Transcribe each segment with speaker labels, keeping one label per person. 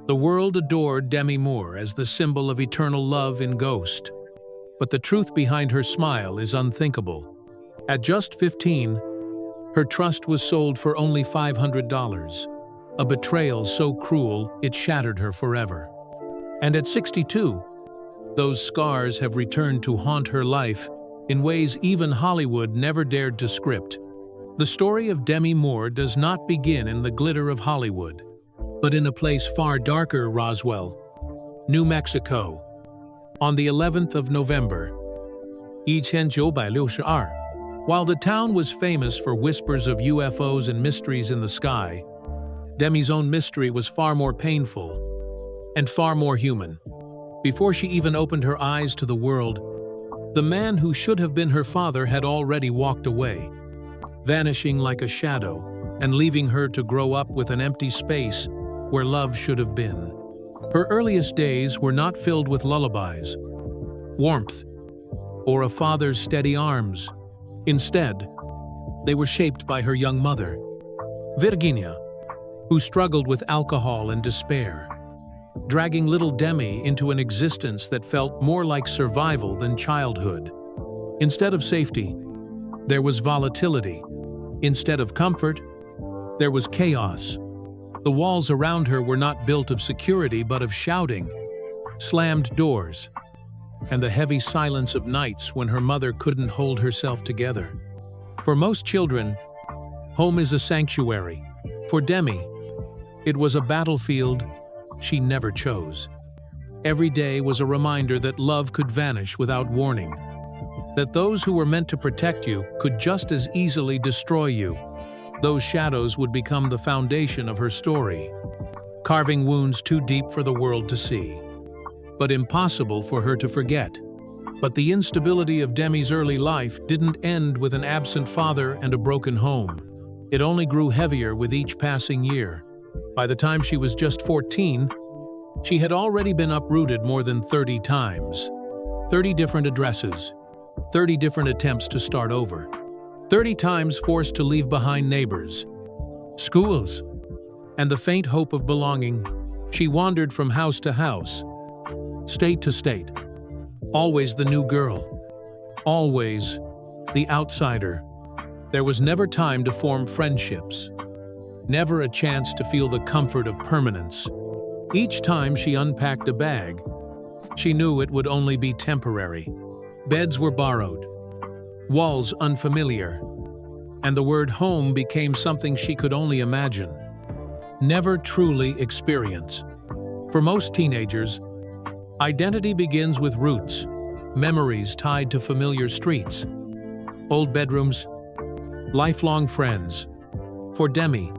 Speaker 1: The world adored Demi Moore as the symbol of eternal love in Ghost. But the truth behind her smile is unthinkable. At just 15, her trust was sold for only $500, a betrayal so cruel it shattered her forever. And at 62, those scars have returned to haunt her life in ways even Hollywood never dared to script. The story of Demi Moore does not begin in the glitter of Hollywood, but in a place far darker, Roswell, New Mexico. On the 11th of November, 1962, while the town was famous for whispers of UFOs and mysteries in the sky, Demi's own mystery was far more painful and far more human. Before she even opened her eyes to the world, the man who should have been her father had already walked away, vanishing like a shadow and leaving her to grow up with an empty space where love should have been. Her earliest days were not filled with lullabies, warmth, or a father's steady arms. Instead, they were shaped by her young mother, Virginia, who struggled with alcohol and despair, dragging little Demi into an existence that felt more like survival than childhood. Instead of safety, there was volatility. Instead of comfort, there was chaos. The walls around her were not built of security but of shouting, slammed doors, and the heavy silence of nights when her mother couldn't hold herself together. For most children, home is a sanctuary. For Demi, it was a battlefield she never chose. Every day was a reminder that love could vanish without warning, that those who were meant to protect you could just as easily destroy you. Those shadows would become the foundation of her story, carving wounds too deep for the world to see, but impossible for her to forget. But the instability of Demi's early life didn't end with an absent father and a broken home. It only grew heavier with each passing year. By the time she was just 14, she had already been uprooted more than 30 times. 30 different addresses, 30 different attempts to start over. 30 times forced to leave behind neighbors, schools, and the faint hope of belonging. She wandered from house to house, state to state, always the new girl, always the outsider. There was never time to form friendships, never a chance to feel the comfort of permanence. Each time she unpacked a bag, she knew it would only be temporary. Beds were borrowed, walls unfamiliar, and the word home became something she could only imagine, never truly experience. For most teenagers, identity begins with roots, memories tied to familiar streets, old bedrooms, lifelong friends. For Demi,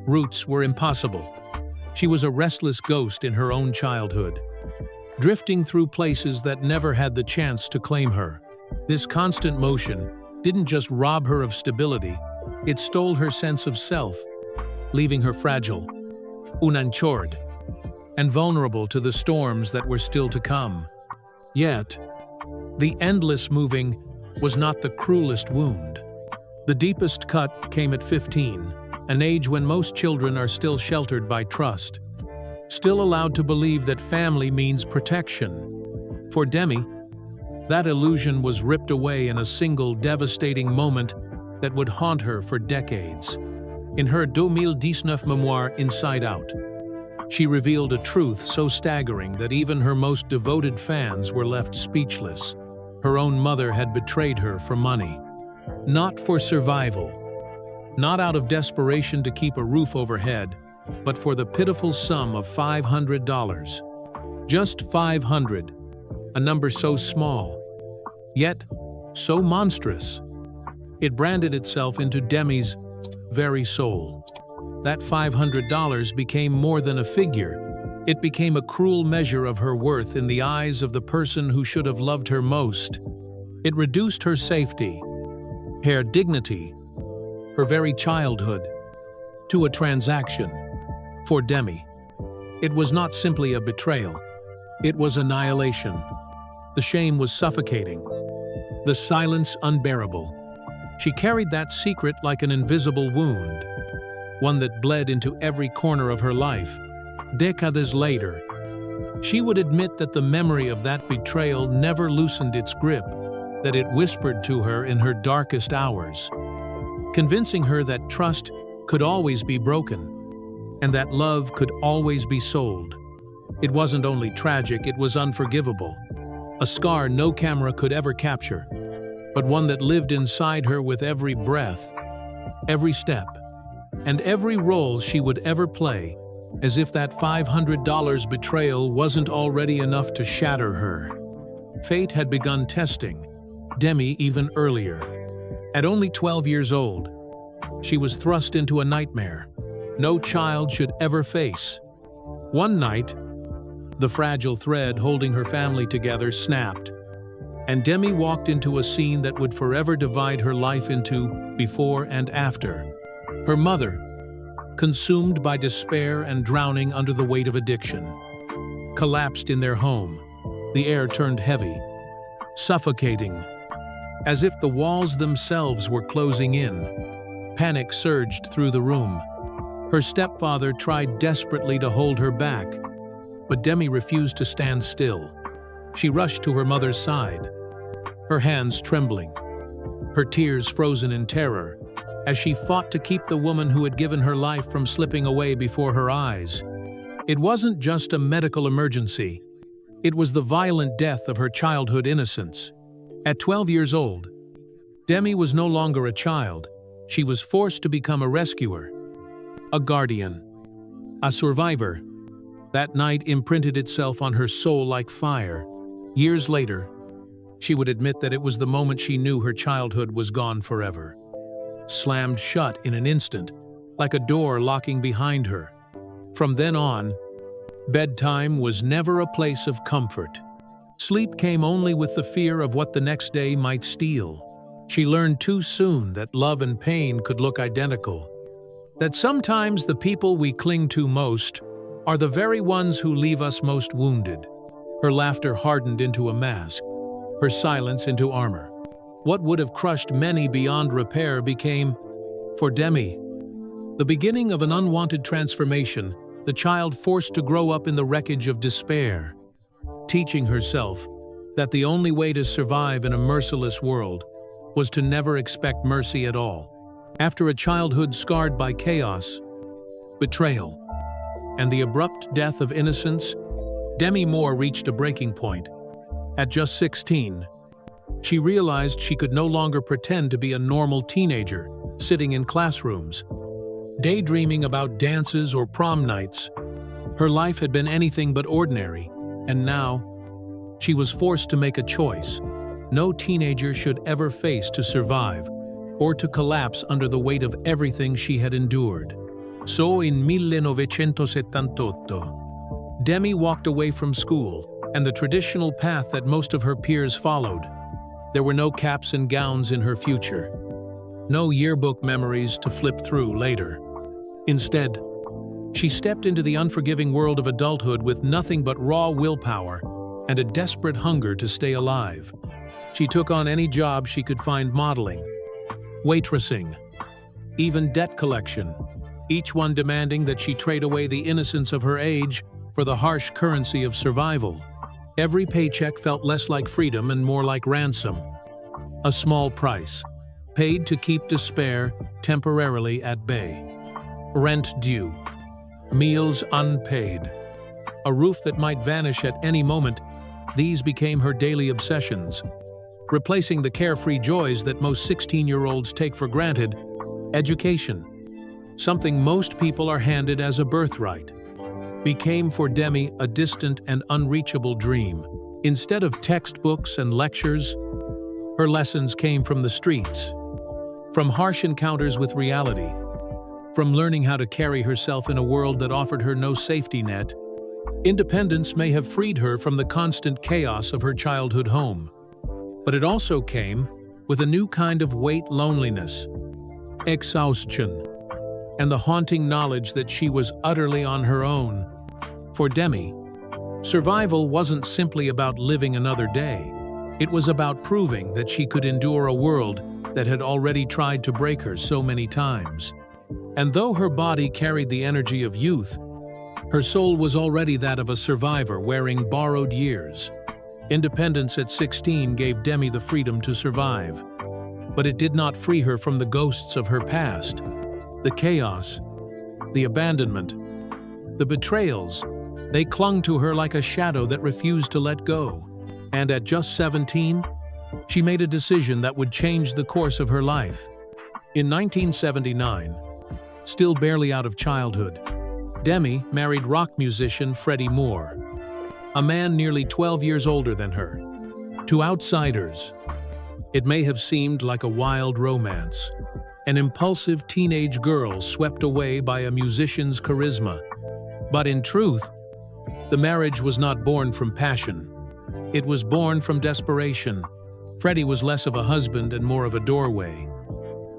Speaker 1: roots were impossible. She was a restless ghost in her own childhood, drifting through places that never had the chance to claim her. This constant motion didn't just rob her of stability, it stole her sense of self, leaving her fragile, untold, and vulnerable to the storms that were still to come. Yet, the endless moving was not the cruelest wound. The deepest cut came at 15, an age when most children are still sheltered by trust, still allowed to believe that family means protection. For Demi, that illusion was ripped away in a single devastating moment that would haunt her for decades. In her 2019 memoir, Inside Out, she revealed a truth so staggering that even her most devoted fans were left speechless. Her own mother had betrayed her for money, not for survival, not out of desperation to keep a roof overhead, but for the pitiful sum of $500. Just 500, a number so small, yet so monstrous. It branded itself into Demi's very soul. That $500 became more than a figure. It became a cruel measure of her worth in the eyes of the person who should have loved her most. It reduced her safety, her dignity, her very childhood, to a transaction. For Demi, it was not simply a betrayal. It was annihilation. The shame was suffocating, the silence unbearable. She carried that secret like an invisible wound, one that bled into every corner of her life, Decades later, she would admit that the memory of that betrayal never loosened its grip, that it whispered to her in her darkest hours, convincing her that trust could always be broken, and that love could always be sold. It wasn't only tragic, it was unforgivable. A scar no camera could ever capture, but one that lived inside her with every breath, every step, and every role she would ever play, as if that $500 betrayal wasn't already enough to shatter her. Fate had begun testing Demi even earlier. At only 12 years old, she was thrust into a nightmare no child should ever face. One night, the fragile thread holding her family together snapped, and Demi walked into a scene that would forever divide her life into before and after. Her mother, consumed by despair and drowning under the weight of addiction, collapsed in their home. The air turned heavy, suffocating, as if the walls themselves were closing in. Panic surged through the room. Her stepfather tried desperately to hold her back, but Demi refused to stand still. She rushed to her mother's side, her hands trembling, her tears frozen in terror, as she fought to keep the woman who had given her life from slipping away before her eyes. It wasn't just a medical emergency. It was the violent death of her childhood innocence. At 12 years old, Demi was no longer a child. She was forced to become a rescuer, a guardian, a survivor. That night imprinted itself on her soul like fire. Years later, she would admit that it was the moment she knew her childhood was gone forever, slammed shut in an instant, like a door locking behind her. From then on, bedtime was never a place of comfort. Sleep came only with the fear of what the next day might steal. She learned too soon that love and pain could look identical, that sometimes the people we cling to most are the very ones who leave us most wounded. Her laughter hardened into a mask, her silence into armor. What would have crushed many beyond repair became, for Demi, the beginning of an unwanted transformation, the child forced to grow up in the wreckage of despair, teaching herself that the only way to survive in a merciless world was to never expect mercy at all. After a childhood scarred by chaos, betrayal, and the abrupt death of innocence, Demi Moore reached a breaking point. At just 16, she realized she could no longer pretend to be a normal teenager, sitting in classrooms, daydreaming about dances or prom nights. Her life had been anything but ordinary, and now, she was forced to make a choice no teenager should ever face to survive, or to collapse under the weight of everything she had endured. So in 1978, Demi walked away from school and the traditional path that most of her peers followed. There were no caps and gowns in her future, no yearbook memories to flip through later. Instead, she stepped into the unforgiving world of adulthood with nothing but raw willpower and a desperate hunger to stay alive. She took on any job she could find: modeling, waitressing, even debt collection, each one demanding that she trade away the innocence of her age for the harsh currency of survival. Every paycheck felt less like freedom and more like ransom. A small price, paid to keep despair temporarily at bay. Rent due, meals unpaid, a roof that might vanish at any moment. These became her daily obsessions, replacing the carefree joys that most 16-year-olds take for granted. Education, something most people are handed as a birthright, became for Demi a distant and unreachable dream. Instead of textbooks and lectures, her lessons came from the streets, from harsh encounters with reality, from learning how to carry herself in a world that offered her no safety net. Independence may have freed her from the constant chaos of her childhood home, but it also came with a new kind of weight: loneliness, exhaustion, and the haunting knowledge that she was utterly on her own. For Demi, survival wasn't simply about living another day. It was about proving that she could endure a world that had already tried to break her so many times. And though her body carried the energy of youth, Her soul was already that of a survivor wearing borrowed years. Independence at 16 gave Demi the freedom to survive. But it did not free her from the ghosts of her past. The chaos, the abandonment, the betrayals, they clung to her like a shadow that refused to let go. And at just 17, she made a decision that would change the course of her life. In 1979, still barely out of childhood, Demi married rock musician Freddie Moore, a man nearly 12 years older than her. To outsiders, it may have seemed like a wild romance, an impulsive teenage girl swept away by a musician's charisma. But in truth, the marriage was not born from passion. It was born from desperation. Freddie was less of a husband and more of a doorway,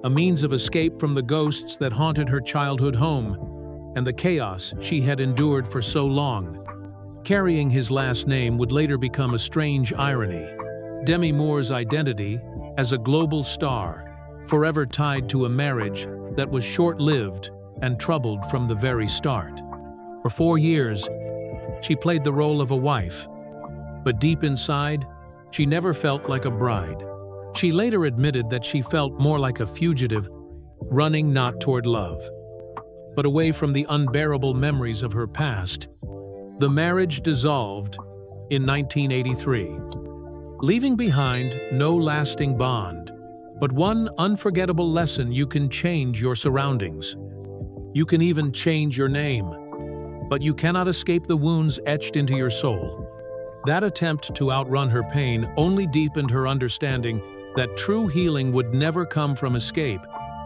Speaker 1: a means of escape from the ghosts that haunted her childhood home and the chaos she had endured for so long. Carrying his last name would later become a strange irony. Demi Moore's identity as a global star, forever tied to a marriage that was short-lived and troubled from the very start. For 4 years, she played the role of a wife, but deep inside, she never felt like a bride. She later admitted that she felt more like a fugitive, running not toward love, but away from the unbearable memories of her past. The marriage dissolved in 1983, leaving behind no lasting bond, but one unforgettable lesson: you can change your surroundings. You can even change your name, but you cannot escape the wounds etched into your soul. That attempt to outrun her pain only deepened her understanding that true healing would never come from escape.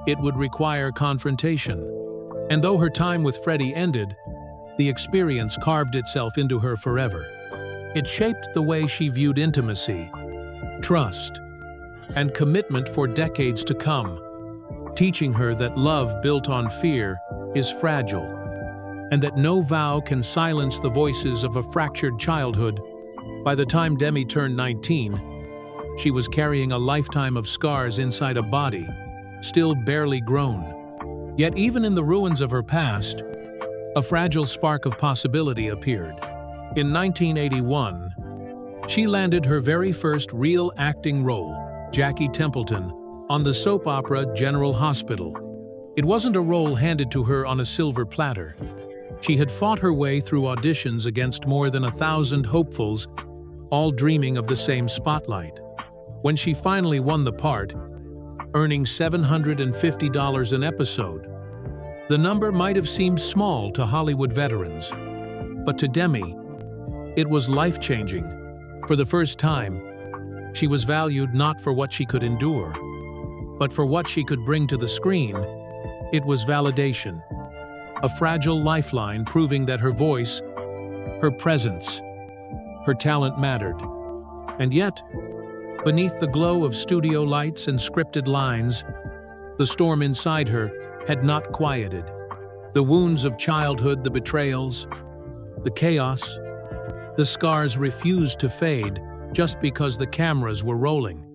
Speaker 1: It would require confrontation. And though her time with Freddie ended, the experience carved itself into her forever. It shaped the way she viewed intimacy, trust, and commitment for decades to come, teaching her that love built on fear is fragile, and that no vow can silence the voices of a fractured childhood. By the time Demi turned 19, she was carrying a lifetime of scars inside a body, still barely grown. Yet even in the ruins of her past, a fragile spark of possibility appeared. In 1981, she landed her very first real acting role, Jackie Templeton, on the soap opera General Hospital. It wasn't a role handed to her on a silver platter. She had fought her way through auditions against more than 1,000 hopefuls, all dreaming of the same spotlight. When she finally won the part, earning $750 an episode, the number might have seemed small to Hollywood veterans. But to Demi, it was life-changing. For the first time, she was valued not for what she could endure, but for what she could bring to the screen. It was validation, a fragile lifeline proving that her voice, her presence, her talent mattered. And yet, beneath the glow of studio lights and scripted lines, the storm inside her had not quieted. The wounds of childhood, the betrayals, the chaos, the scars refused to fade just because the cameras were rolling.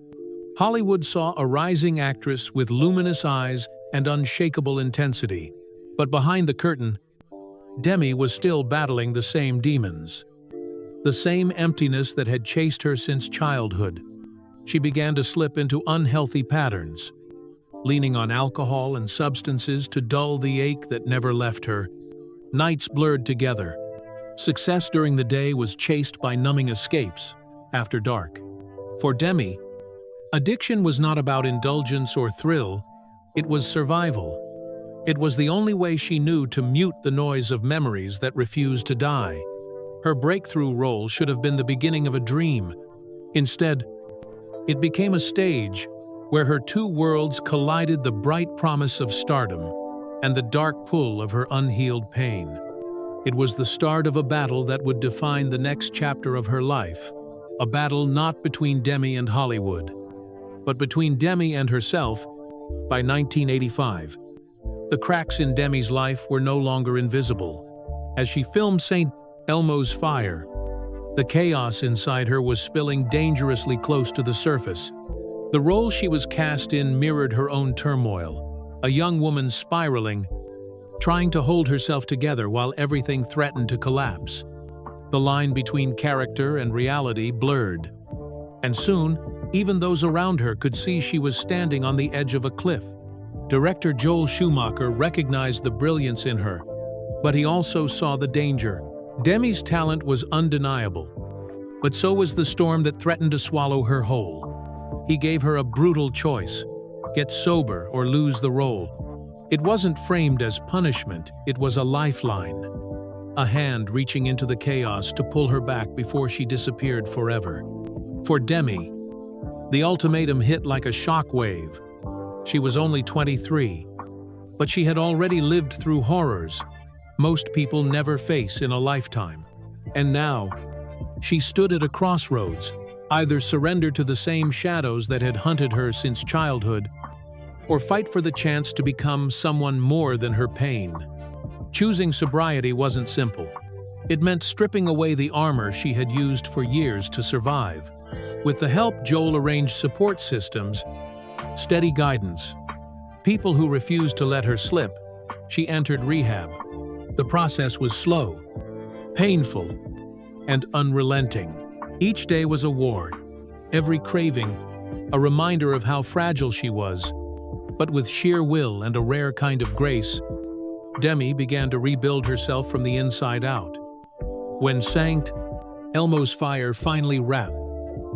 Speaker 1: Hollywood saw a rising actress with luminous eyes and unshakable intensity. But behind the curtain, Demi was still battling the same demons. The same emptiness that had chased her since childhood. She began to slip into unhealthy patterns, leaning on alcohol and substances to dull the ache that never left her. Nights blurred together. Success during the day was chased by numbing escapes after dark. For Demi, addiction was not about indulgence or thrill, it was survival. It was the only way she knew to mute the noise of memories that refused to die. Her breakthrough role should have been the beginning of a dream. Instead, it became a stage where her two worlds collided: the bright promise of stardom and the dark pull of her unhealed pain. It was the start of a battle that would define the next chapter of her life. A battle not between Demi and Hollywood, but between Demi and herself. By 1985, the cracks in Demi's life were no longer invisible. As she filmed St. Elmo's Fire, the chaos inside her was spilling dangerously close to the surface. The role she was cast in mirrored her own turmoil, a young woman spiraling, trying to hold herself together while everything threatened to collapse. The line between character and reality blurred. And soon, even those around her could see she was standing on the edge of a cliff. Director Joel Schumacher recognized the brilliance in her, but he also saw the danger. Demi's talent was undeniable, but so was the storm that threatened to swallow her whole. He gave her a brutal choice: get sober or lose the role. It wasn't framed as punishment, it was a lifeline. A hand reaching into the chaos to pull her back before she disappeared forever. For Demi, the ultimatum hit like a shockwave. She was only 23, but she had already lived through horrors most people never face in a lifetime. And now, she stood at a crossroads, either surrender to the same shadows that had hunted her since childhood, or fight for the chance to become someone more than her pain. Choosing sobriety wasn't simple. It meant stripping away the armor she had used for years to survive. With the help, Joel arranged support systems, steady guidance, people who refused to let her slip. She entered rehab. The process was slow, painful, and unrelenting. Each day was a war, every craving a reminder of how fragile she was. But with sheer will and a rare kind of grace, Demi began to rebuild herself from the inside out. When Sankt Elmo's fire finally wrapped,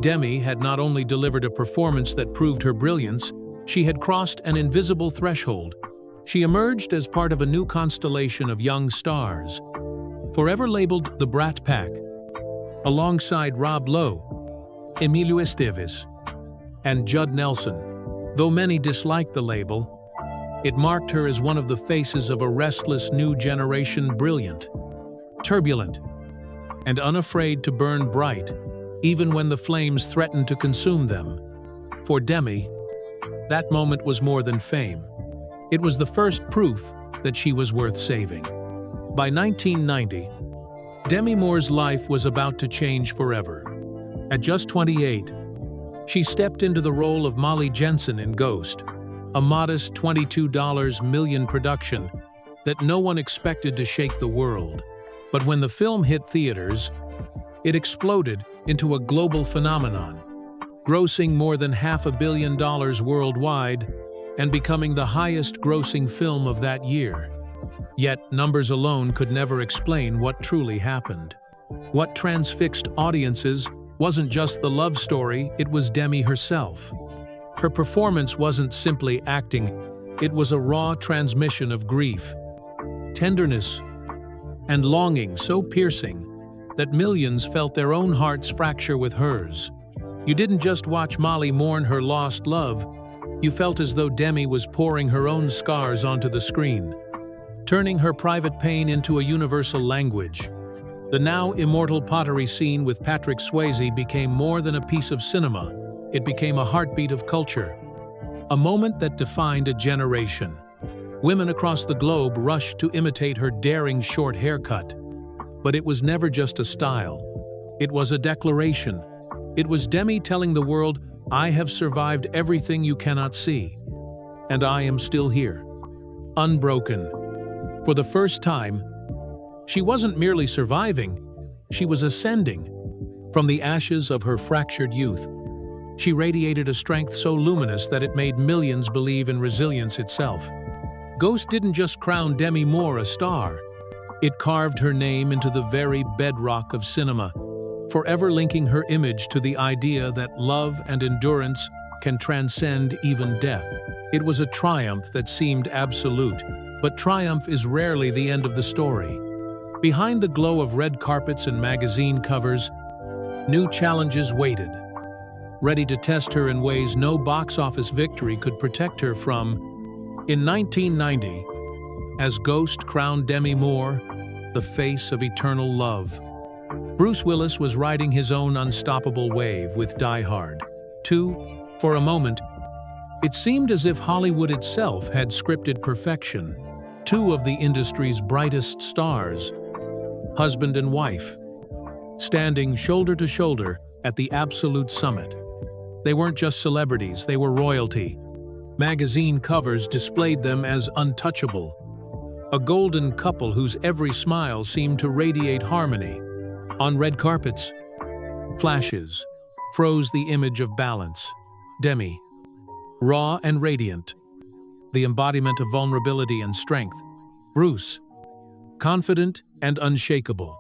Speaker 1: Demi had not only delivered a performance that proved her brilliance, she had crossed an invisible threshold. She emerged as part of a new constellation of young stars, forever labeled the Brat Pack, alongside Rob Lowe, Emilio Estevez, and Judd Nelson. Though many disliked the label, it marked her as one of the faces of a restless new generation, brilliant, turbulent, and unafraid to burn bright, even when the flames threatened to consume them. For Demi, that moment was more than fame. It was the first proof that she was worth saving. By 1990, Demi Moore's life was about to change forever. At just 28, she stepped into the role of Molly Jensen in Ghost, a modest $22 million production that no one expected to shake the world. But when the film hit theaters, it exploded into a global phenomenon, grossing more than $500 million worldwide and becoming the highest-grossing film of that year. Yet, numbers alone could never explain what truly happened. What transfixed audiences wasn't just the love story, it was Demi herself. Her performance wasn't simply acting, it was a raw transmission of grief, tenderness, and longing so piercing that millions felt their own hearts fracture with hers. You didn't just watch Molly mourn her lost love, you felt as though Demi was pouring her own scars onto the screen, turning her private pain into a universal language. The now immortal pottery scene with Patrick Swayze became more than a piece of cinema. It became a heartbeat of culture, a moment that defined a generation. Women across the globe rushed to imitate her daring short haircut. But it was never just a style. It was a declaration. It was Demi telling the world, "I have survived everything you cannot see, and I am still here, unbroken." For the first time, she wasn't merely surviving, she was ascending. From the ashes of her fractured youth, she radiated a strength so luminous that it made millions believe in resilience itself. Ghost didn't just crown Demi Moore a star, it carved her name into the very bedrock of cinema, forever linking her image to the idea that love and endurance can transcend even death. It was a triumph that seemed absolute, but triumph is rarely the end of the story. Behind the glow of red carpets and magazine covers, new challenges waited, ready to test her in ways no box office victory could protect her from. In 1990, as Ghost crowned Demi Moore, the face of eternal love, Bruce Willis was riding his own unstoppable wave with Die Hard 2. For a moment, it seemed as if Hollywood itself had scripted perfection. Two of the industry's brightest stars, husband and wife, standing shoulder to shoulder at the absolute summit. They weren't just celebrities, they were royalty. Magazine covers displayed them as untouchable, a golden couple whose every smile seemed to radiate harmony. On red carpets, flashes froze the image of balance. Demi, raw and radiant, the embodiment of vulnerability and strength. Bruce, confident and unshakable,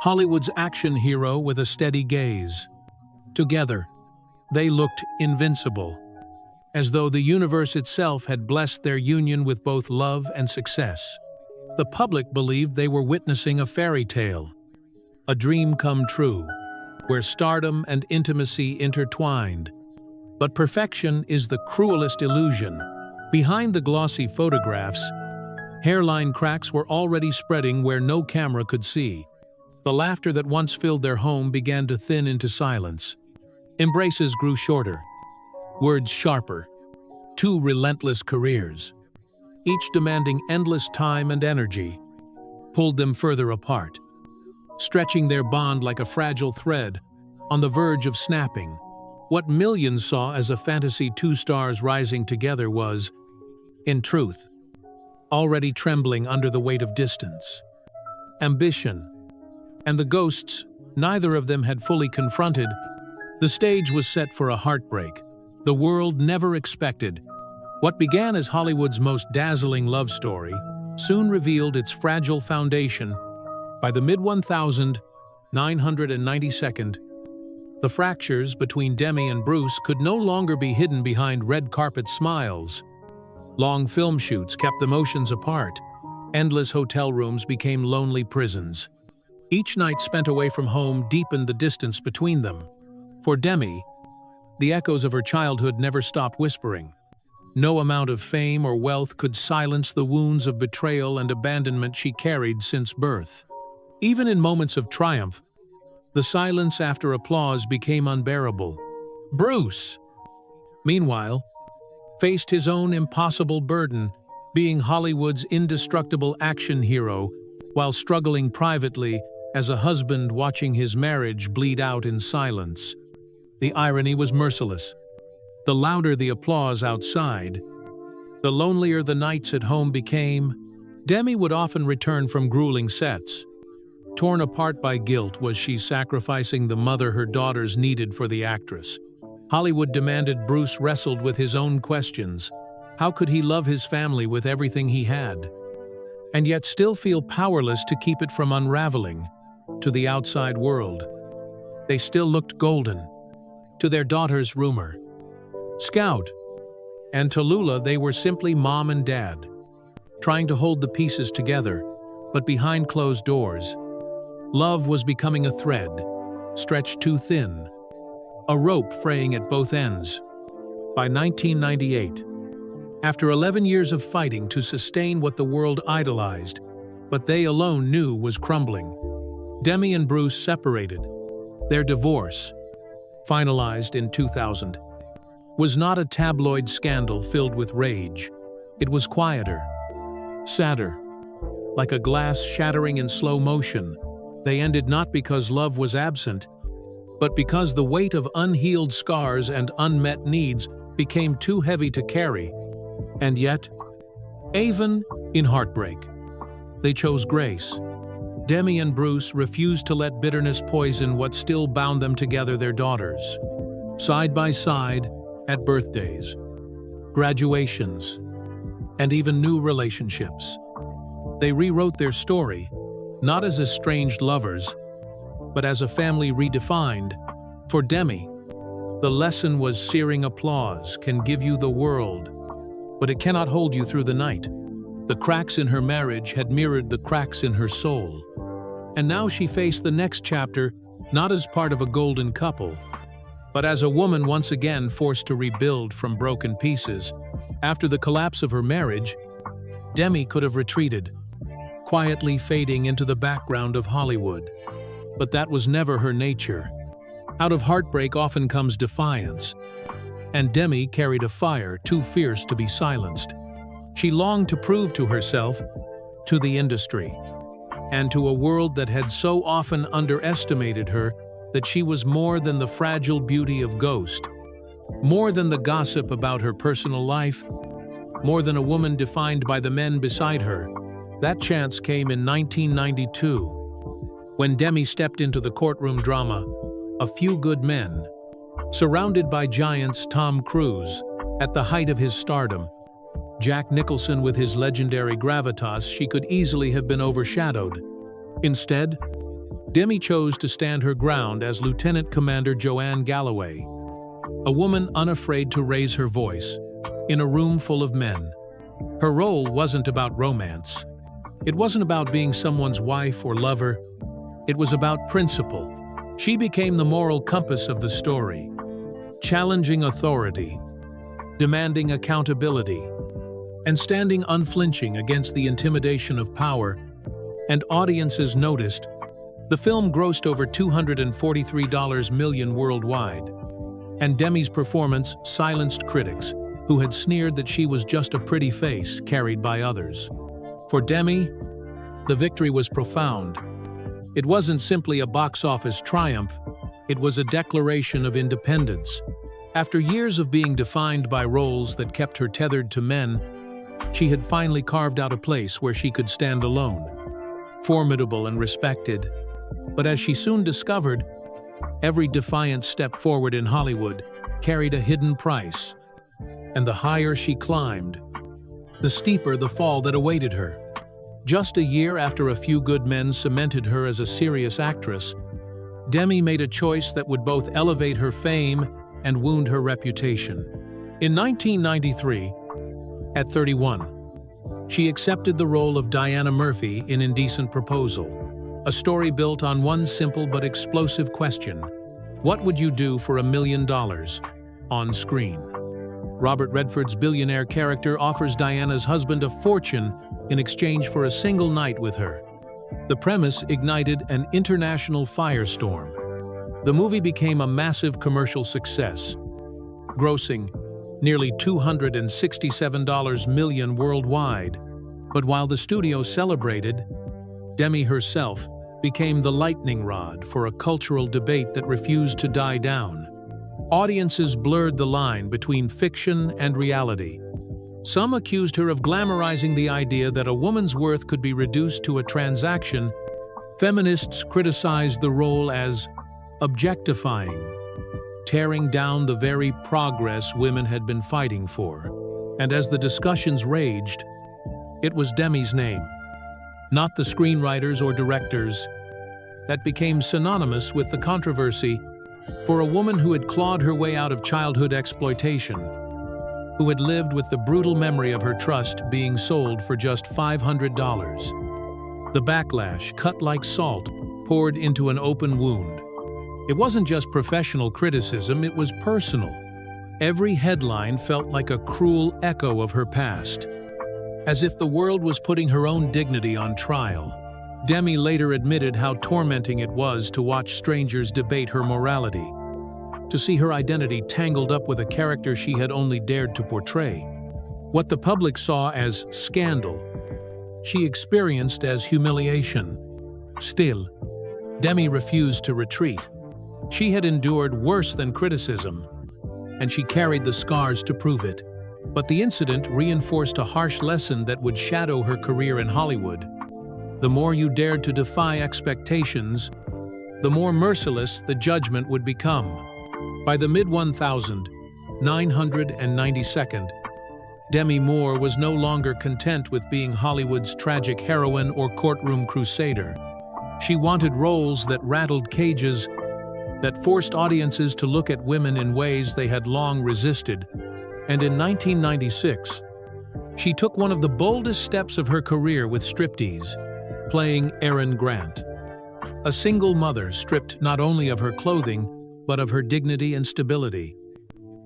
Speaker 1: Hollywood's action hero with a steady gaze. Together, they looked invincible, as though the universe itself had blessed their union with both love and success. The public believed they were witnessing a fairy tale, a dream come true, where stardom and intimacy intertwined. But perfection is the cruelest illusion. Behind the glossy photographs, hairline cracks were already spreading where no camera could see. The laughter that once filled their home began to thin into silence. Embraces grew shorter, words sharper. Two relentless careers, each demanding endless time and energy, pulled them further apart, stretching their bond like a fragile thread on the verge of snapping. What millions saw as a fantasy two stars rising together was, in truth, already trembling under the weight of distance. Ambition, and the ghosts neither of them had fully confronted. The stage was set for a heartbreak the world never expected. What began as Hollywood's most dazzling love story soon revealed its fragile foundation. By the mid-1992, the fractures between Demi and Bruce could no longer be hidden behind red carpet smiles. Long film shoots kept emotions apart. Endless hotel rooms became lonely prisons. Each night spent away from home deepened the distance between them. For Demi, the echoes of her childhood never stopped whispering. No amount of fame or wealth could silence the wounds of betrayal and abandonment she carried since birth. Even in moments of triumph, the silence after applause became unbearable. Bruce, meanwhile, faced his own impossible burden, being Hollywood's indestructible action hero while struggling privately as a husband watching his marriage bleed out in silence. The irony was merciless. The louder the applause outside, the lonelier the nights at home became. Demi would often return from grueling sets. Torn apart by guilt, was she sacrificing the mother her daughters needed for the actress? Hollywood demanded. Bruce wrestled with his own questions. How could he love his family with everything he had, and yet still feel powerless to keep it from unraveling? To the outside world, they still looked golden. To their daughters, Rumor, Scout, and Tallulah, they were simply mom and dad, trying to hold the pieces together. But behind closed doors, love was becoming a thread, stretched too thin, a rope fraying at both ends. By 1998, after 11 years of fighting to sustain what the world idolized, but they alone knew was crumbling, Demi and Bruce separated. Their divorce, finalized in 2000, was not a tabloid scandal filled with rage. It was quieter, sadder, like a glass shattering in slow motion. They ended not because love was absent, but because the weight of unhealed scars and unmet needs became too heavy to carry. And yet, even in heartbreak, they chose grace. Demi and Bruce refused to let bitterness poison what still bound them together, their daughters. Side by side, at birthdays, graduations, and even new relationships, they rewrote their story, not as estranged lovers, but as a family redefined. For Demi, the lesson was searing applause can give you the world, but it cannot hold you through the night. The cracks in her marriage had mirrored the cracks in her soul. And now she faced the next chapter, not as part of a golden couple, but as a woman once again forced to rebuild from broken pieces. After the collapse of her marriage, Demi could have retreated, quietly fading into the background of Hollywood. But that was never her nature. Out of heartbreak often comes defiance, and Demi carried a fire too fierce to be silenced. She longed to prove to herself, to the industry, and to a world that had so often underestimated her, that she was more than the fragile beauty of Ghost, more than the gossip about her personal life, more than a woman defined by the men beside her. That chance came in 1992, when Demi stepped into the courtroom drama, A Few Good Men. Surrounded by giants, Tom Cruise, at the height of his stardom, Jack Nicholson with his legendary gravitas, she could easily have been overshadowed. Instead, Demi chose to stand her ground as Lieutenant Commander Joanne Galloway, a woman unafraid to raise her voice in a room full of men. Her role wasn't about romance. It wasn't about being someone's wife or lover. It was about principle. She became the moral compass of the story, challenging authority, demanding accountability, and standing unflinching against the intimidation of power. And audiences noticed. The film grossed over $243 million worldwide, and Demi's performance silenced critics who had sneered that she was just a pretty face carried by others. For Demi, the victory was profound. It wasn't simply a box office triumph, it was a declaration of independence. After years of being defined by roles that kept her tethered to men, she had finally carved out a place where she could stand alone, formidable and respected. But as she soon discovered, every defiant step forward in Hollywood carried a hidden price. And the higher she climbed, the steeper the fall that awaited her. Just a year after A Few Good Men cemented her as a serious actress, Demi made a choice that would both elevate her fame and wound her reputation. In 1993, at 31, she accepted the role of Diana Murphy in Indecent Proposal, a story built on one simple but explosive question: what would you do for $1 million on screen? Robert Redford's billionaire character offers Diana's husband a fortune in exchange for a single night with her. The premise ignited an international firestorm. The movie became a massive commercial success, grossing nearly $267 million worldwide. But while the studio celebrated, Demi herself became the lightning rod for a cultural debate that refused to die down. Audiences blurred the line between fiction and reality. Some accused her of glamorizing the idea that a woman's worth could be reduced to a transaction. Feminists criticized the role as objectifying, tearing down the very progress women had been fighting for. And as the discussions raged, it was Demi's name, not the screenwriters or directors, that became synonymous with the controversy. For a woman who had clawed her way out of childhood exploitation, who had lived with the brutal memory of her trust being sold for just $500. The backlash, cut like salt, poured into an open wound. It wasn't just professional criticism, it was personal. Every headline felt like a cruel echo of her past, as if the world was putting her own dignity on trial. Demi later admitted how tormenting it was to watch strangers debate her morality, to see her identity tangled up with a character she had only dared to portray. What the public saw as scandal, she experienced as humiliation. Still, Demi refused to retreat. She had endured worse than criticism, and she carried the scars to prove it. But the incident reinforced a harsh lesson that would shadow her career in Hollywood. The more you dared to defy expectations, the more merciless the judgment would become. By the mid-1992nd, Demi Moore was no longer content with being Hollywood's tragic heroine or courtroom crusader. She wanted roles that rattled cages, that forced audiences to look at women in ways they had long resisted. And in 1996, she took one of the boldest steps of her career with Striptease, playing Erin Grant, a single mother stripped not only of her clothing, but of her dignity and stability.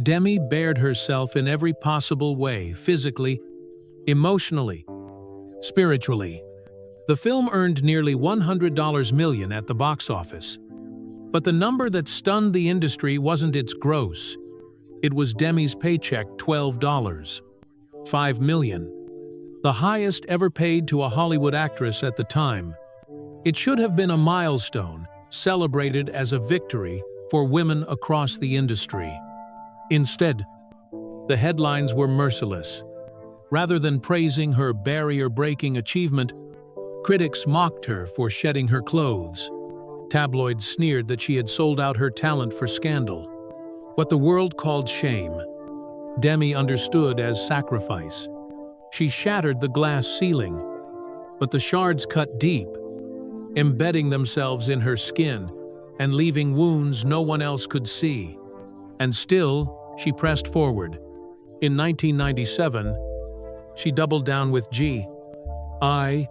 Speaker 1: Demi bared herself in every possible way, physically, emotionally, spiritually. The film earned nearly $100 million at the box office. But the number that stunned the industry wasn't its gross. It was Demi's paycheck, $5 million. The highest ever paid to a Hollywood actress at the time. It should have been a milestone, celebrated as a victory for women across the industry. Instead, the headlines were merciless. Rather than praising her barrier-breaking achievement, Critics mocked her for shedding her clothes. Tabloids sneered that she had sold out her talent for scandal. What the world called shame, Demi understood as sacrifice. She shattered the glass ceiling, but the shards cut deep, embedding themselves in her skin and leaving wounds no one else could see. And still, she pressed forward. In 1997, she doubled down with G.I.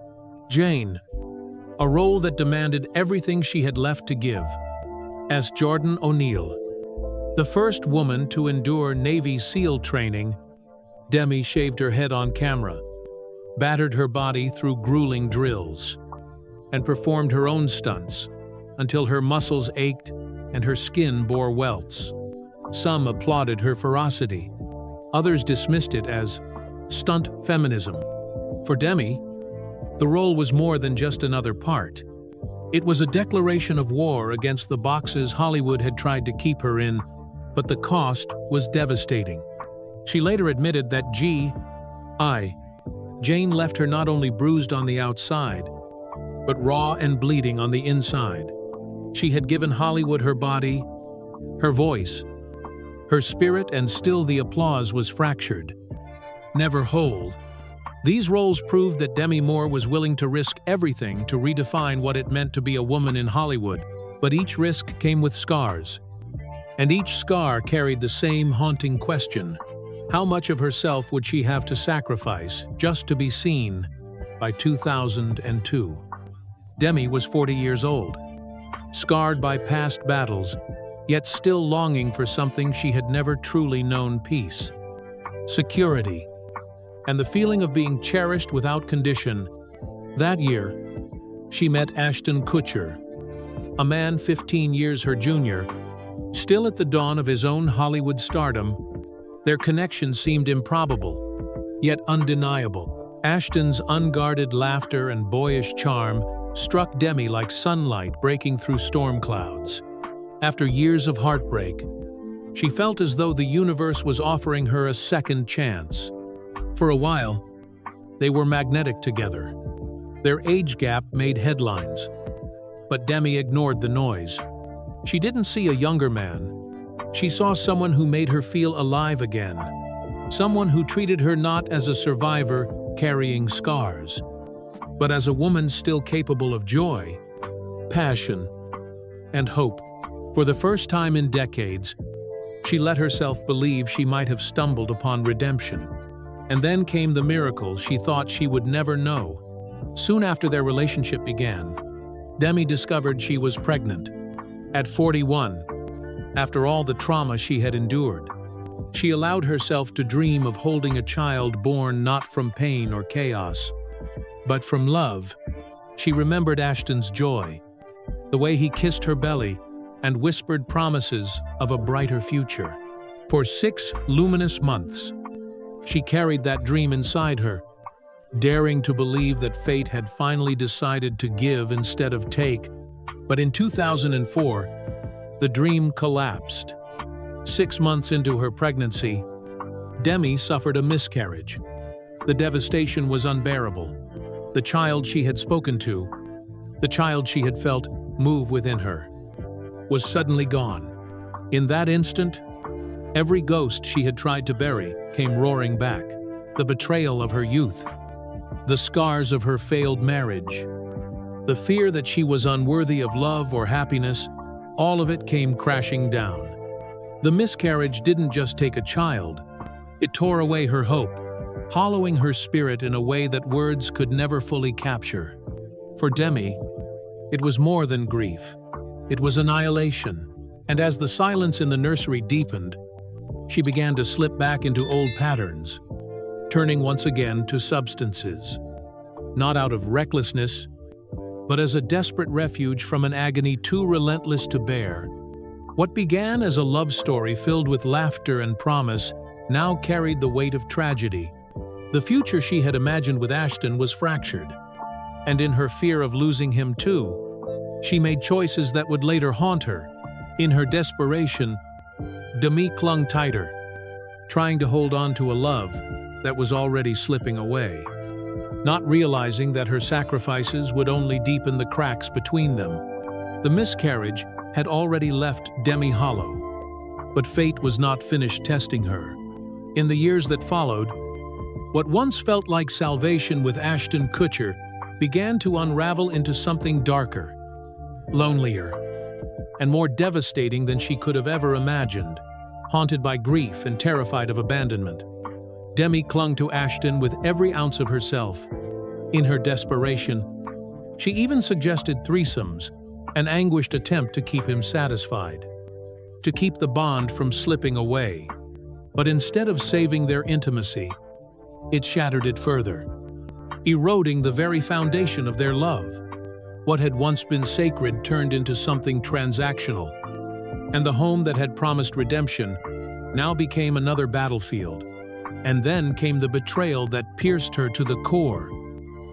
Speaker 1: Jane, a role that demanded everything she had left to give. As Jordan O'Neill, the first woman to endure Navy SEAL training, Demi shaved her head on camera, battered her body through grueling drills, and performed her own stunts until her muscles ached and her skin bore welts. Some applauded her ferocity. Others dismissed it as stunt feminism. For Demi, the role was more than just another part. It was a declaration of war against the boxes Hollywood had tried to keep her in, but the cost was devastating. She later admitted that G.I. Jane left her not only bruised on the outside, but raw and bleeding on the inside. She had given Hollywood her body, her voice, her spirit, and still the applause was fractured, never whole. These roles proved that Demi Moore was willing to risk everything to redefine what it meant to be a woman in Hollywood, but each risk came with scars. And each scar carried the same haunting question: how much of herself would she have to sacrifice just to be seen? By 2002, Demi was 40 years old, scarred by past battles, yet still longing for something she had never truly known: peace, security, and the feeling of being cherished without condition. That year, she met Ashton Kutcher, a man 15 years her junior. Still at the dawn of his own Hollywood stardom, their connection seemed improbable, yet undeniable. Ashton's unguarded laughter and boyish charm struck Demi like sunlight breaking through storm clouds. After years of heartbreak, she felt as though the universe was offering her a second chance. For a while, they were magnetic together. Their age gap made headlines, but Demi ignored the noise. She didn't see a younger man. She saw someone who made her feel alive again. Someone who treated her not as a survivor carrying scars, but as a woman still capable of joy, passion, and hope. For the first time in decades, she let herself believe she might have stumbled upon redemption. And then came the miracle she thought she would never know. Soon after their relationship began, Demi discovered she was pregnant. At 41, after all the trauma she had endured, she allowed herself to dream of holding a child born not from pain or chaos, but from love. She remembered Ashton's joy, the way he kissed her belly and whispered promises of a brighter future. For 6 luminous months, she carried that dream inside her, daring to believe that fate had finally decided to give instead of take. But in 2004, the dream collapsed. 6 months into her pregnancy, Demi suffered a miscarriage. The devastation was unbearable. The child she had spoken to, the child she had felt move within her, was suddenly gone. In that instant, every ghost she had tried to bury came roaring back. The betrayal of her youth, the scars of her failed marriage, the fear that she was unworthy of love or happiness, all of it came crashing down. The miscarriage didn't just take a child, it tore away her hope, hollowing her spirit in a way that words could never fully capture. For Demi, it was more than grief. It was annihilation. And as the silence in the nursery deepened, she began to slip back into old patterns, turning once again to substances, not out of recklessness, but as a desperate refuge from an agony too relentless to bear. What began as a love story filled with laughter and promise now carried the weight of tragedy. The future she had imagined with Ashton was fractured, and in her fear of losing him too, she made choices that would later haunt her. In her desperation, Demi clung tighter, trying to hold on to a love that was already slipping away. not realizing that her sacrifices would only deepen the cracks between them. The miscarriage had already left Demi hollow, but fate was not finished testing her. In the years that followed, what once felt like salvation with Ashton Kutcher began to unravel into something darker, lonelier, and more devastating than she could have ever imagined. Haunted by grief and terrified of abandonment, Demi clung to Ashton with every ounce of herself. In her desperation, she even suggested threesomes, an anguished attempt to keep him satisfied, to keep the bond from slipping away. But instead of saving their intimacy, it shattered it further, eroding the very foundation of their love. What had once been sacred turned into something transactional, and the home that had promised redemption now became another battlefield. And then came the betrayal that pierced her to the core.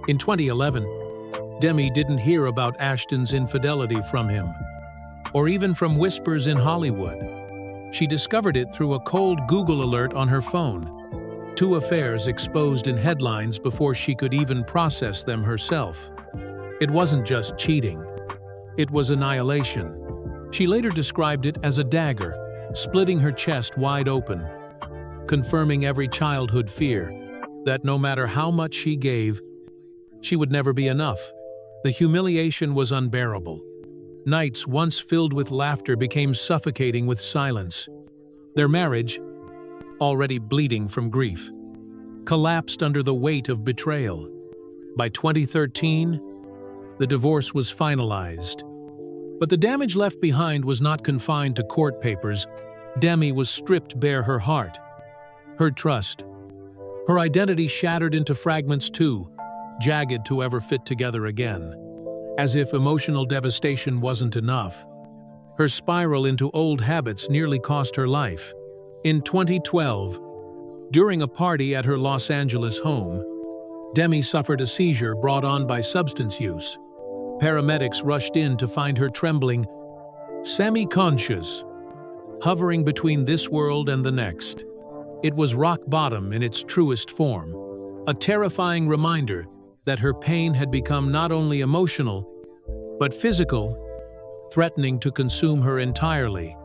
Speaker 1: In 2011, Demi didn't hear about Ashton's infidelity from him, or even from whispers in Hollywood. She discovered it through a cold Google alert on her phone. 2 affairs exposed in headlines before she could even process them herself. It wasn't just cheating. It was annihilation. She later described it as a dagger, splitting her chest wide open, confirming every childhood fear that no matter how much she gave, she would never be enough. The humiliation was unbearable. Nights once filled with laughter became suffocating with silence. Their marriage, already bleeding from grief, collapsed under the weight of betrayal. By 2013, the divorce was finalized. But the damage left behind was not confined to court papers. Demi was stripped bare her heart, her trust. Her identity shattered into fragments too, jagged to ever fit together again. As if emotional devastation wasn't enough, her spiral into old habits nearly cost her life. In 2012, during a party at her Los Angeles home, Demi suffered a seizure brought on by substance use. Paramedics rushed in to find her trembling, semi-conscious, hovering between this world and the next. It was rock bottom in its truest form, a terrifying reminder that her pain had become not only emotional, but physical, threatening to consume her entirely.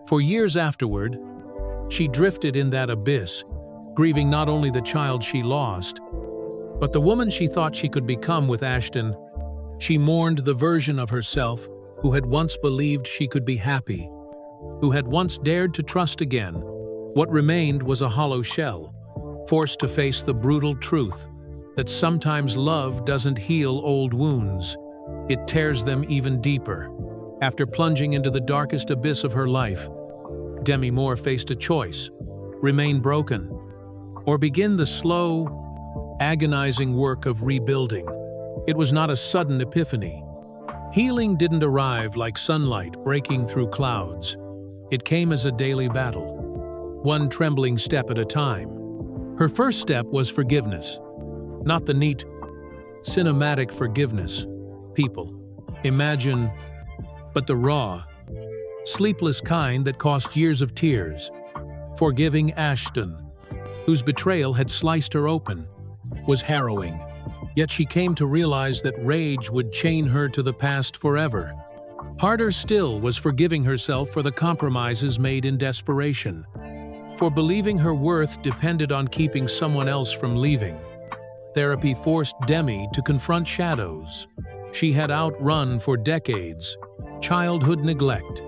Speaker 1: For years afterward, she drifted in that abyss, grieving not only the child she lost, but the woman she thought she could become with Ashton. She mourned the version of herself who had once believed she could be happy, who had once dared to trust again. What remained was a hollow shell, forced to face the brutal truth that sometimes love doesn't heal old wounds, it tears them even deeper. After plunging into the darkest abyss of her life, Demi Moore faced a choice: remain broken, or begin the slow, agonizing work of rebuilding. It was not a sudden epiphany. Healing didn't arrive like sunlight breaking through clouds. It came as a daily battle, one trembling step at a time. Her first step was forgiveness. Not the neat, cinematic forgiveness people imagine, but the raw, sleepless kind that cost years of tears. Forgiving Ashton, whose betrayal had sliced her open, was harrowing. Yet she came to realize that rage would chain her to the past forever. Harder still was forgiving herself for the compromises made in desperation, for believing her worth depended on keeping someone else from leaving. Therapy forced Demi to confront shadows she had outrun for decades: childhood neglect,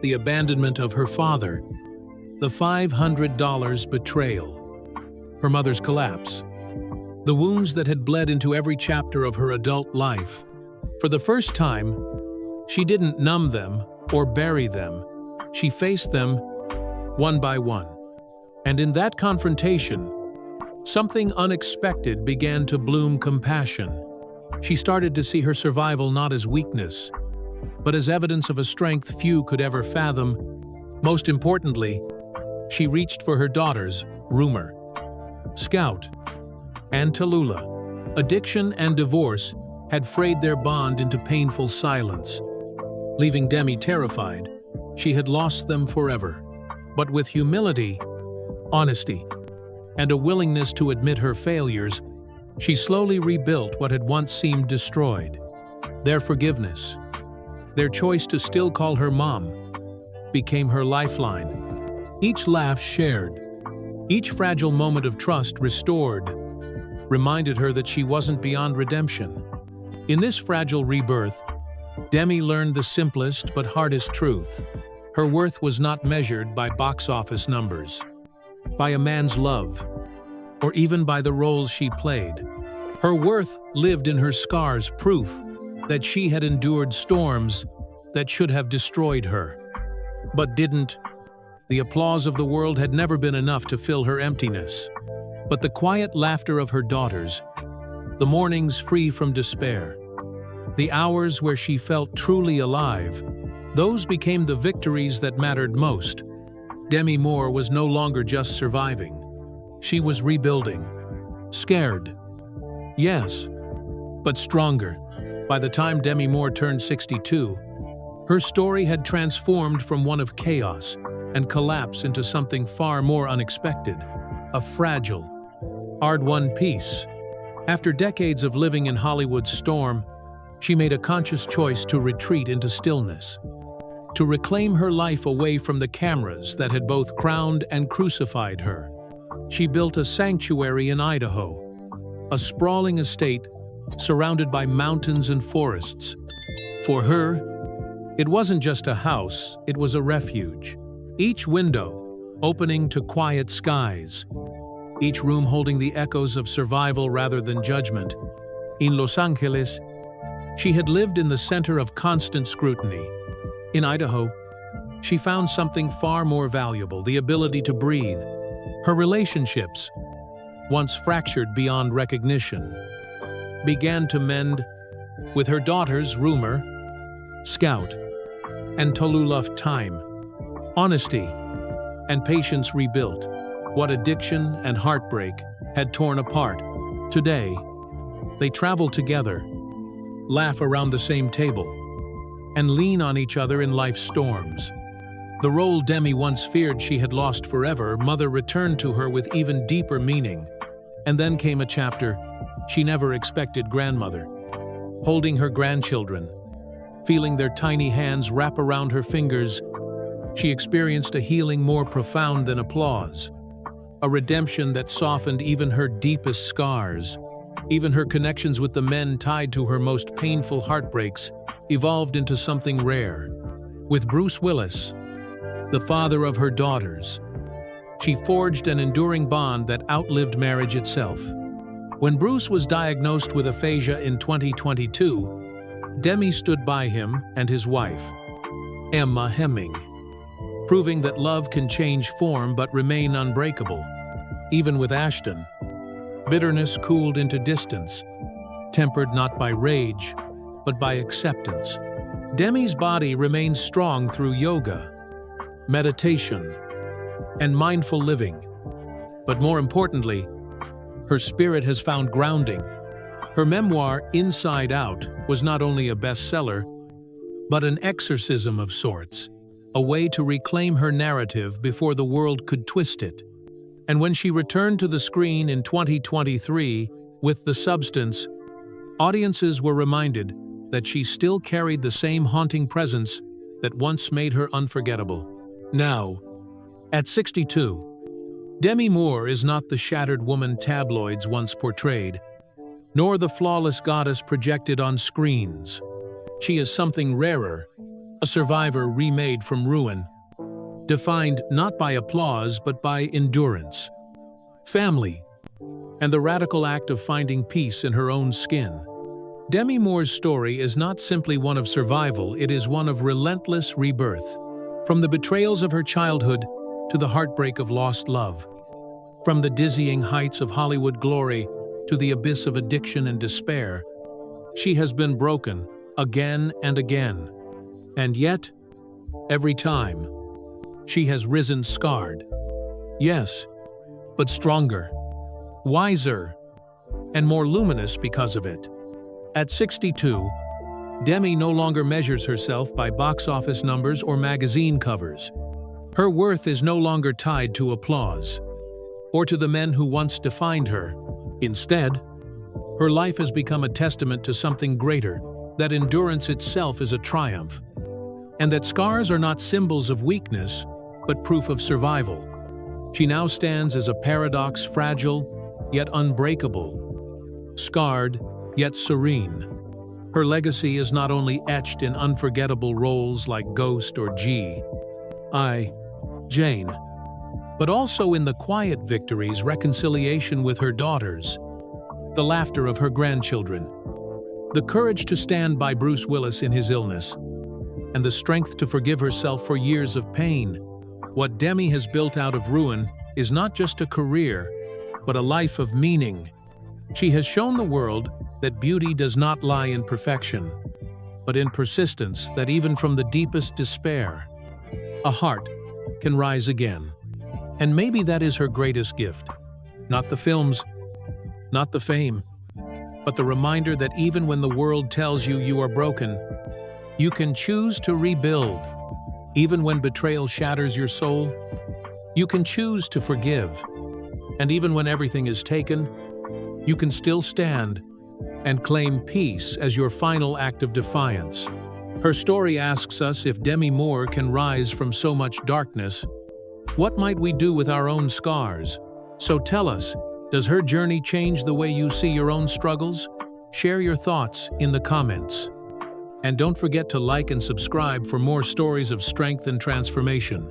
Speaker 1: the abandonment of her father, the $500 betrayal, her mother's collapse, the wounds that had bled into every chapter of her adult life. For the first time, she didn't numb them or bury them. She faced them one by one. And in that confrontation, something unexpected began to bloom: compassion. She started to see her survival not as weakness, but as evidence of a strength few could ever fathom. Most importantly, she reached for her daughters, Rumor, Scout, and Tallulah. Addiction and divorce had frayed their bond into painful silence, leaving Demi terrified. She had lost them forever. But with humility, honesty, and a willingness to admit her failures, She slowly rebuilt what had once seemed destroyed. Their forgiveness, their choice to still call her mom, became her lifeline. Each laugh shared, each fragile moment of trust restored, reminded her that she wasn't beyond redemption. In this fragile rebirth, Demi learned the simplest but hardest truth. Her worth was not measured by box office numbers, by a man's love, or even by the roles she played. Her worth lived in her scars, proof that she had endured storms that should have destroyed her, but didn't. The applause of the world had never been enough to fill her emptiness. But the quiet laughter of her daughters, the mornings free from despair, the hours where she felt truly alive, those became the victories that mattered most. Demi Moore was no longer just surviving. She was rebuilding. Scared, yes, but stronger. By the time Demi Moore turned 62, her story had transformed from one of chaos and collapse into something far more unexpected, a fragile, hard-won peace. After decades of living in Hollywood's storm, she made a conscious choice to retreat into stillness, to reclaim her life away from the cameras that had both crowned and crucified her. She built a sanctuary in Idaho, a sprawling estate surrounded by mountains and forests. For her, it wasn't just a house, it was a refuge. Each window opening to quiet skies, each room holding the echoes of survival rather than judgment. In Los Angeles, she had lived in the center of constant scrutiny. In Idaho, she found something far more valuable, the ability to breathe. Her relationships, once fractured beyond recognition, began to mend. With her daughters, Rumor, Scout, and Toluluf, time, honesty, and patience rebuilt what addiction and heartbreak had torn apart. Today, they travel together, laugh around the same table, and lean on each other in life's storms. The role Demi once feared she had lost forever, mother, returned to her with even deeper meaning. And then came a chapter she never expected: grandmother. Holding her grandchildren, feeling their tiny hands wrap around her fingers, she experienced a healing more profound than applause, a redemption that softened even her deepest scars. Even her connections with the men tied to her most painful heartbreaks evolved into something rare. With Bruce Willis, the father of her daughters, she forged an enduring bond that outlived marriage itself. When Bruce was diagnosed with aphasia in 2022, Demi stood by him and his wife, Emma Hemming, proving that love can change form but remain unbreakable. Even with Ashton, bitterness cooled into distance, tempered not by rage, but by acceptance. Demi's body remains strong through yoga, meditation, and mindful living. But more importantly, her spirit has found grounding. Her memoir, Inside Out, was not only a bestseller, but an exorcism of sorts, a way to reclaim her narrative before the world could twist it. And when she returned to the screen in 2023 with The Substance, audiences were reminded that she still carried the same haunting presence that once made her unforgettable. Now, at 62, Demi Moore is not the shattered woman tabloids once portrayed, nor the flawless goddess projected on screens. She is something rarer, a survivor remade from ruin, defined not by applause but by endurance, family, and the radical act of finding peace in her own skin. Demi Moore's story is not simply one of survival, it is one of relentless rebirth. From the betrayals of her childhood to the heartbreak of lost love, from the dizzying heights of Hollywood glory to the abyss of addiction and despair, she has been broken again and again. And yet, every time, she has risen scarred. Yes, but stronger, wiser, and more luminous because of it. At 62, Demi no longer measures herself by box office numbers or magazine covers. Her worth is no longer tied to applause or to the men who once defined her. Instead, Her life has become a testament to something greater, that endurance itself is a triumph, and that scars are not symbols of weakness, but proof of survival. She now stands as a paradox, fragile, yet unbreakable, scarred, yet serene. Her legacy is not only etched in unforgettable roles like Ghost or G.I. Jane, but also in the quiet victories, reconciliation with her daughters, the laughter of her grandchildren, the courage to stand by Bruce Willis in his illness, and the strength to forgive herself for years of pain. What Demi has built out of ruin is not just a career, but a life of meaning. She has shown the world that beauty does not lie in perfection, but in persistence, that even from the deepest despair, a heart can rise again. And maybe that is her greatest gift. Not the films, not the fame, but the reminder that even when the world tells you you are broken, you can choose to rebuild. Even when betrayal shatters your soul, you can choose to forgive. And even when everything is taken, you can still stand and claim peace as your final act of defiance. Her story asks us, if Demi Moore can rise from so much darkness, what might we do with our own scars? So tell us, does her journey change the way you see your own struggles? Share your thoughts in the comments. And don't forget to like and subscribe for more stories of strength and transformation.